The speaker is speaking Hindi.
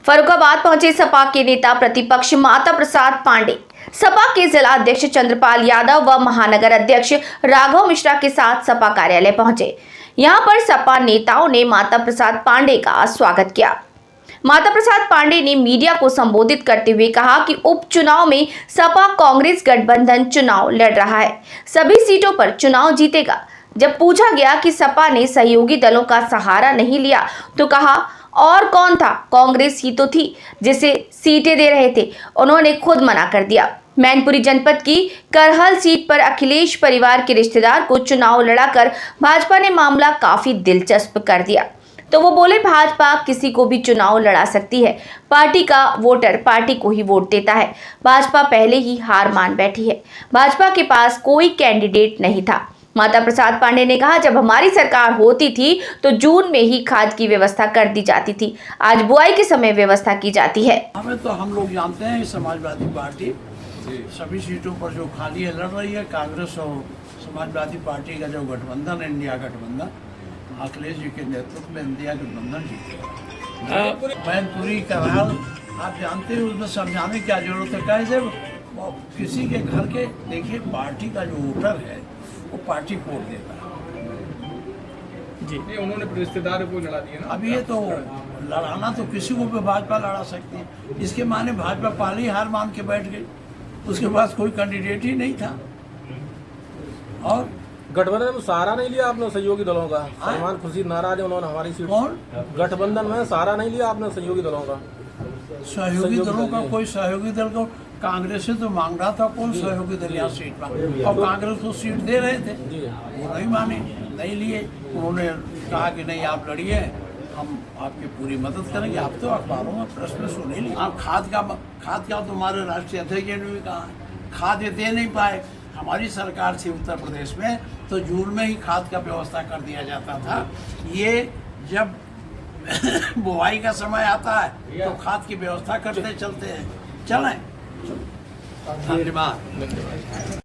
फर्रुखाबाद पहुंचे सपा के नेता प्रतिपक्ष माता प्रसाद पांडे। सपा के जिला अध्यक्ष चंद्रपाल यादव व महानगर अध्यक्ष राघव मिश्रा के साथ सपा कार्यालय पहुंचे। यहां पर सपा नेताओं ने माता प्रसाद पांडे का स्वागत किया। माता प्रसाद पांडे ने मीडिया को संबोधित करते हुए कहा कि उपचुनाव में सपा कांग्रेस गठबंधन चुनाव लड़ रहा है, सभी सीटों पर चुनाव जीतेगा। जब पूछा गया कि सपा ने सहयोगी दलों का सहारा नहीं लिया तो कहा और कौन था, कांग्रेस ही तो थी जिसे सीटें दे रहे थे, उन्होंने खुद मना कर दिया। मैनपुरी जनपद की करहल सीट पर अखिलेश परिवार के रिश्तेदार को चुनाव लड़ाकर भाजपा ने मामला काफी दिलचस्प कर दिया। तो वो बोले, भाजपा किसी को भी चुनाव लड़ा सकती है, पार्टी का वोटर पार्टी को ही वोट देता है। भाजपा पहले ही हार मान बैठी है, भाजपा के पास कोई कैंडिडेट नहीं था। माता प्रसाद पांडे ने कहा, जब हमारी सरकार होती थी तो जून में ही खाद की व्यवस्था कर दी जाती थी, आज बुआई के समय व्यवस्था की जाती है। हमें तो हम लोग जानते हैं समाजवादी पार्टी सभी सीटों पर जो खाली है लड़ रही है। कांग्रेस और समाजवादी पार्टी का जो गठबंधन है, इंडिया गठबंधन, अखिलेश जी के नेतृत्व में इंडिया गठबंधन जीतेगा। मैनपुरी करहल आप जानते हैं, उसमें समझाने की क्या जरूरत है। कैसे किसी के घर के देखिए, पार्टी का जो वोटर है वो पार्टी को वोट देता है जी। नहीं, उन्होंने रिश्तेदार को लड़ा दिया ना। अब ये तो लड़ाना तो किसी को भी भाजपा लड़ा सकती है। इसके माने भाजपा पहले ही हार मान के बैठ गई, उसके पास कोई कैंडिडेट ही नहीं था। और गठबंधन में सहारा नहीं लिया आपने सहयोगी दलों का। सलमान खुर्शीद नाराज है, उन्होंने हमारी सीट। कौन गठबंधन में सहारा नहीं लिया आपने सहयोगी दलों का। सहयोगी दलों का कोई सहयोगी दल को कांग्रेस से तो मांग रहा था, कौन सहयोगी दल यहाँ सीट पर, और कांग्रेस को सीट दे रहे थे, वो नहीं माने, नहीं लिए। उन्होंने कहा कि नहीं आप लड़िए, हम आपकी पूरी मदद करेंगे। आप तो अखबारों में प्रश्न सुने ली। आप खाद का तुम्हारे राष्ट्रीय अध्यक्ष ने भी कहा है, खाद ये दे नहीं पाए। हमारी सरकार थी उत्तर प्रदेश में तो जून में ही खाद का व्यवस्था कर दिया जाता था। ये जब बुआई का समय आता है तो खाद की व्यवस्था करते चलते हैं। चलें, धन्यवाद।